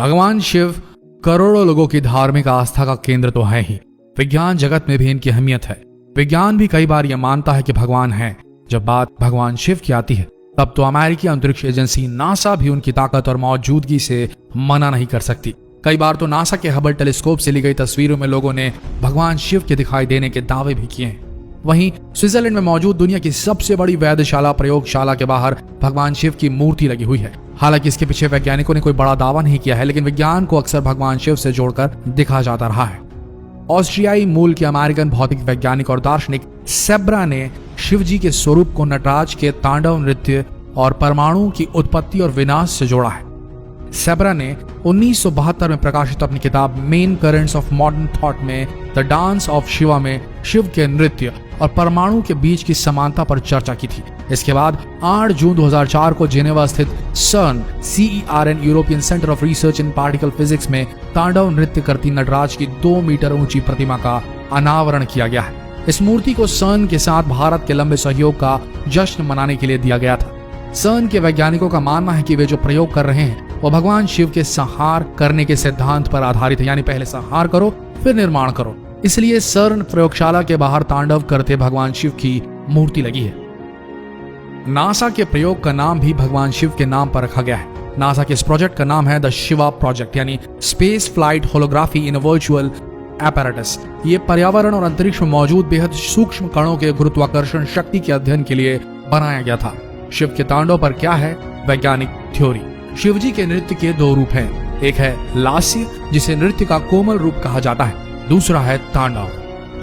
भगवान शिव करोड़ों लोगों की धार्मिक आस्था का केंद्र तो है ही, विज्ञान जगत में भी इनकी अहमियत है। विज्ञान भी कई बार यह मानता है कि भगवान है। जब बात भगवान शिव की आती है तब तो अमेरिकी अंतरिक्ष एजेंसी नासा भी उनकी ताकत और मौजूदगी से मना नहीं कर सकती। कई बार तो नासा के हबल टेलीस्कोप से ली गई तस्वीरों में लोगों ने भगवान शिव के दिखाई देने के दावे भी किए हैं। वहीं स्विट्जरलैंड में मौजूद दुनिया की सबसे बड़ी वैधशाला प्रयोगशाला के बाहर भगवान शिव की मूर्ति लगी हुई है। हालांकि इसके पीछे वैज्ञानिकों ने कोई बड़ा दावा नहीं किया है, लेकिन विज्ञान को अक्सर भगवान शिव से जोड़कर दिखा जाता रहा है। ऑस्ट्रियाई मूल के अमेरिकन भौतिक वैज्ञानिक और दार्शनिक सेब्रा ने शिव जी के स्वरूप को नटराज के तांडव नृत्य और परमाणु की उत्पत्ति और विनाश से जोड़ा है। सेब्रा ने 1972 में प्रकाशित अपनी किताब main currents of modern thought में द डांस ऑफ शिवा में शिव के नृत्य और परमाणु के बीच की समानता पर चर्चा की थी। इसके बाद 8 जून 2004 को जेनेवा स्थित CERN European centre of research in particle physics में तांडव नृत्य करती नटराज की 2 मीटर ऊंची प्रतिमा का अनावरण किया गया है। इस मूर्ति को CERN के साथ भारत के लंबे सहयोग का जश्न मनाने के लिए दिया गया था। CERN के वैज्ञानिकों का मानना है कि वे जो प्रयोग कर रहे हैं वो भगवान शिव के संहार करने के सिद्धांत पर आधारित है, यानी पहले संहार करो फिर निर्माण करो। इसलिए CERN प्रयोगशाला के बाहर तांडव करते भगवान शिव की मूर्ति लगी है। नासा के प्रयोग का नाम भी भगवान शिव के नाम पर रखा गया है। नासा के इस प्रोजेक्ट का नाम है द शिवा प्रोजेक्ट, यानी स्पेस फ्लाइट होलोग्राफी इन वर्चुअल एपैरेटस। ये पर्यावरण और अंतरिक्ष में मौजूद बेहद सूक्ष्म कणों के गुरुत्वाकर्षण शक्ति के अध्ययन के लिए बनाया गया था। शिव के तांडव पर क्या है वैज्ञानिक थ्योरी। शिव जी के नृत्य के 2 रूप हैं। एक है लास्य, जिसे नृत्य का कोमल रूप कहा जाता है। दूसरा है तांडव,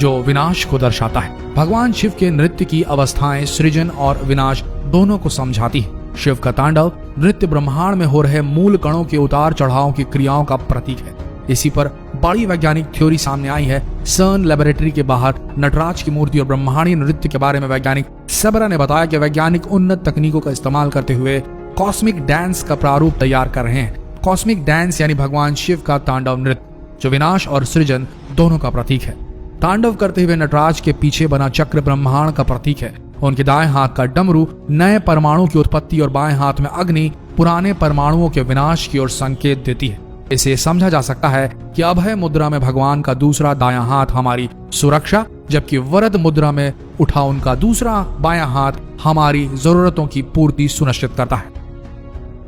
जो विनाश को दर्शाता है। भगवान शिव के नृत्य की अवस्थाएं सृजन और विनाश दोनों को समझाती है। शिव का तांडव नृत्य ब्रह्मांड में हो रहे मूल कणों के उतार चढ़ाव की क्रियाओं का प्रतीक है। इसी पर बड़ी वैज्ञानिक थ्योरी सामने आई है। CERN लेबोरेटरी के बाहर नटराज की मूर्ति और ब्रह्मांडीय नृत्य के बारे में वैज्ञानिक सेब्रा ने बताया कि वैज्ञानिक उन्नत तकनीकों का इस्तेमाल करते हुए कॉस्मिक डांस का प्रारूप तैयार कर रहे हैं। कॉस्मिक डांस यानी भगवान शिव का तांडव नृत्य, जो विनाश और सृजन दोनों का प्रतीक है। तांडव करते हुए नटराज के पीछे बना चक्र ब्रह्मांड का प्रतीक है। उनके दाएं हाथ का डमरू नए परमाणु की उत्पत्ति और बाएं हाथ में अग्नि पुराने परमाणुओं के विनाश की ओर संकेत देती है। इसे समझा जा सकता है कि अभय मुद्रा में भगवान का दूसरा दायां हाथ हमारी सुरक्षा, जबकि वरद मुद्रा में उठा उनका दूसरा बायां हाथ हमारी जरूरतों की पूर्ति सुनिश्चित करता है।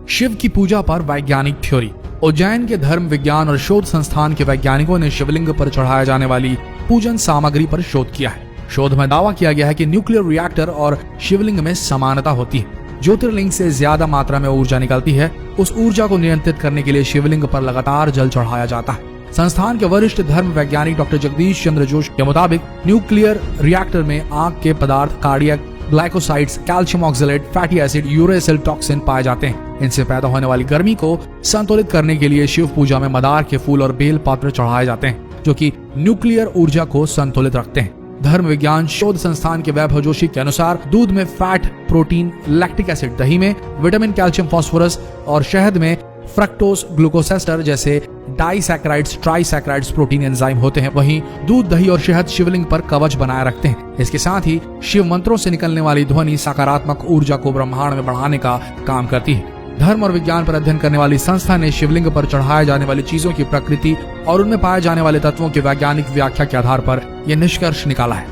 शिव की पूजा पर वैज्ञानिक थ्योरी। उज्जैन के धर्म विज्ञान और शोध संस्थान के वैज्ञानिकों ने शिवलिंग पर चढ़ाए जाने वाली पूजन सामग्री पर शोध किया है। शोध में दावा किया गया है कि न्यूक्लियर रिएक्टर और शिवलिंग में समानता होती है। ज्योतिर्लिंग से ज्यादा मात्रा में ऊर्जा निकलती है। उस ऊर्जा को नियंत्रित करने के लिए शिवलिंग पर लगातार जल चढ़ाया जाता है। संस्थान के वरिष्ठ धर्म वैज्ञानिक डॉक्टर जगदीश चंद्र जोशी के मुताबिक न्यूक्लियर रिएक्टर में आग के पदार्थ cardiac glycosides, calcium oxalate, fatty acid, uracil toxin पाए जाते हैं। इनसे पैदा होने वाली गर्मी को संतुलित करने के लिए शिव पूजा में मदार के फूल और बेल पत्र चढ़ाए जाते हैं, जो कि न्यूक्लियर ऊर्जा को संतुलित रखते हैं। धर्म विज्ञान शोध संस्थान के वैभव जोशी के अनुसार दूध में फैट, प्रोटीन, लैक्टिक एसिड, दही में विटामिन, कैल्शियम, फास्फोरस और शहद में फ्रक्टोज, ग्लूकोसेस्टर जैसे डाइसैकेराइड्स, ट्राइसैकेराइड्स प्रोटीन एंजाइम होते हैं। वहीं दूध, दही और शहद शिवलिंग पर कवच बनाए रखते हैं। इसके साथ ही शिव मंत्रों से निकलने वाली ध्वनि सकारात्मक ऊर्जा को ब्रह्मांड में बढ़ाने का काम करती है। धर्म और विज्ञान पर अध्ययन करने वाली संस्था ने शिवलिंग पर चढ़ाए जाने वाली चीजों की प्रकृति और उनमें पाए जाने वाले तत्वों की वैज्ञानिक व्याख्या के आधार पर यह निष्कर्ष निकाला है।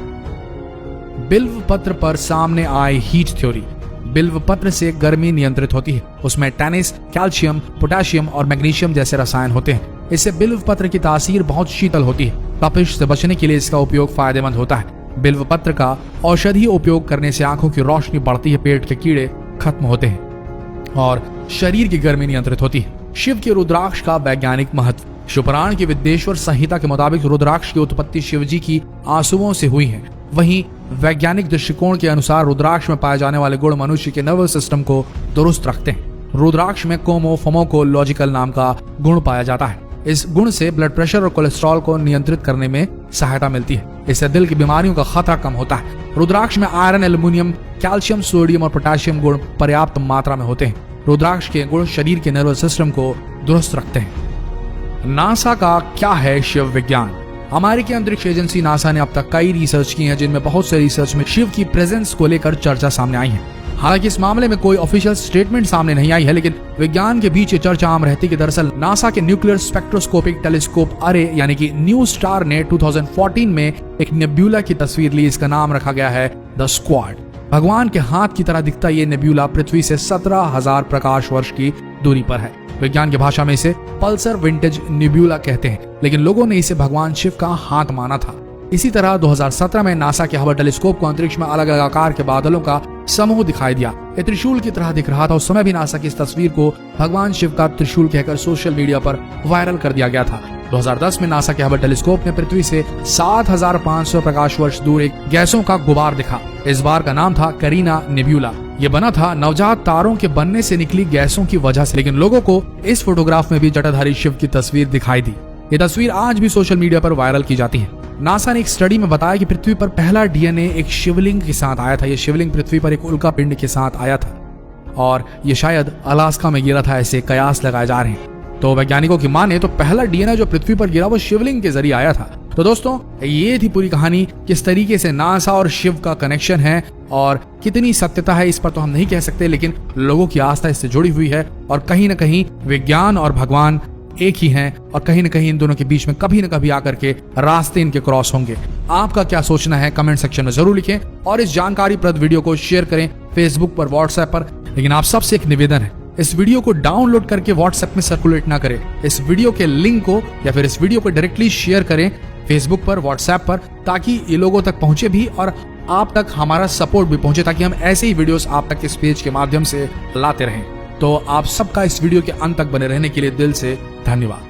बिल्व पत्र पर सामने आए हीट थ्योरी। बिल्व पत्र से गर्मी नियंत्रित होती है। उसमें टैनिस, कैल्शियम, पोटेशियम और मैग्नीशियम जैसे रसायन होते हैं। इससे बिल्व पत्र की तासीर बहुत शीतल होती है। तपिश से बचने के लिए इसका उपयोग फायदेमंद होता है। बिल्व पत्र का औषधीय उपयोग करने से आंखों की रोशनी बढ़ती है, पेट के कीड़े खत्म होते हैं और शरीर की गर्मी नियंत्रित होती है। शिव के रुद्राक्ष का वैज्ञानिक महत्व। शिवपुराण की विद्येश्वर संहिता के मुताबिक रुद्राक्ष की उत्पत्ति शिव जी की आंसुओं से हुई है। वहीं वैज्ञानिक दृष्टिकोण के अनुसार रुद्राक्ष में पाए जाने वाले गुण मनुष्य के नर्वस सिस्टम को दुरुस्त रखते हैं। रुद्राक्ष में कोमोफोमोकोलॉजिकल नाम का गुण पाया जाता है। इस गुण से ब्लड प्रेशर और कोलेस्ट्रॉल को नियंत्रित करने में सहायता मिलती है। इससे दिल की बीमारियों का खतरा कम होता है। रुद्राक्ष में आयरन, एल्युमिनियम, कैल्शियम, सोडियम और पोटेशियम गुण पर्याप्त मात्रा में होते हैं। रुद्राक्ष के गुण शरीर के नर्वस सिस्टम को दुरुस्त रखते हैं। नासा का क्या है शिव विज्ञान। अमेरिकी अंतरिक्ष एजेंसी नासा ने अब तक कई रिसर्च की है, जिनमें बहुत से रिसर्च में शिव की प्रेजेंस को लेकर चर्चा सामने आई है। हालांकि इस मामले में कोई ऑफिशियल स्टेटमेंट सामने नहीं आई है, लेकिन विज्ञान के बीच ये चर्चा आम रहती कि दरअसल नासा के न्यूक्लियर स्पेक्ट्रोस्कोपिक टेलीस्कोप अरे यानी कि न्यू स्टार ने 2014 में एक नेब्यूला की तस्वीर ली। इसका नाम रखा गया है द स्क्वाड। भगवान के हाथ की तरह दिखता ये नेब्यूला पृथ्वी से 17,000 प्रकाश वर्ष की दूरी पर है। विज्ञान की भाषा में इसे पल्सर विंटेज नेब्यूला कहते हैं, लेकिन लोगों ने इसे भगवान शिव का हाथ माना था। इसी तरह 2017 में नासा के हबल टेलीस्कोप को अंतरिक्ष में अलग अलग आकार के बादलों का समूह दिखाई दिया। ये त्रिशूल की तरह दिख रहा था। उस समय भी नासा की इस तस्वीर को भगवान शिव का त्रिशूल कहकर सोशल मीडिया पर वायरल कर दिया गया था। 2010 में नासा के हबल टेलीस्कोप ने पृथ्वी से 7,500 प्रकाश वर्ष दूर एक गैसों का गुबार दिखा। इस बार का नाम था करीना नेब्यूला। ये बना था नवजात तारों के बनने से निकली गैसों की वजह से, लेकिन लोगों को इस फोटोग्राफ में भी जटाधारी शिव की तस्वीर दिखाई दी। ये तस्वीर आज भी सोशल मीडिया पर वायरल की जाती है। नासा ने एक स्टडी में बताया कि पृथ्वी पर पहला डीएनए एक शिवलिंग के साथ आया था। यह शिवलिंग पृथ्वी पर एक उल्का पिंड के साथ आया था और ये शायद अलास्का में गिरा था, ऐसे कयास लगाए जा रहे हैं। तो वैज्ञानिकों की माने तो पहला डीएनए जो पृथ्वी पर गिरा वो शिवलिंग के जरिए आया था। तो दोस्तों, ये थी पूरी कहानी। किस तरीके से नासा और शिव का कनेक्शन है और कितनी सत्यता है इस पर तो हम नहीं कह सकते, लेकिन लोगों की आस्था इससे जुड़ी हुई है और कहीं ना कहीं विज्ञान और भगवान एक ही हैं और कहीं न कहीं इन दोनों के बीच में कभी न कभी आकर के रास्ते इनके क्रॉस होंगे। आपका क्या सोचना है कमेंट सेक्शन में जरूर लिखें और इस जानकारीप्रद वीडियो को शेयर करें फेसबुक पर, व्हाट्सएप पर। लेकिन आप सबसे एक निवेदन है, इस वीडियो को डाउनलोड करके व्हाट्सएप में सर्कुलेट ना करें। इस वीडियो के लिंक को या फिर इस वीडियो को डायरेक्टली शेयर करें फेसबुक पर, व्हाट्सएप पर, ताकि ये लोगों तक पहुंचे भी और आप तक हमारा सपोर्ट भी पहुंचे, ताकि हम ऐसे ही वीडियोस आप तक इस पेज के माध्यम से लाते रहें। तो आप सबका इस वीडियो के अंत तक बने रहने के लिए दिल से धन्यवाद।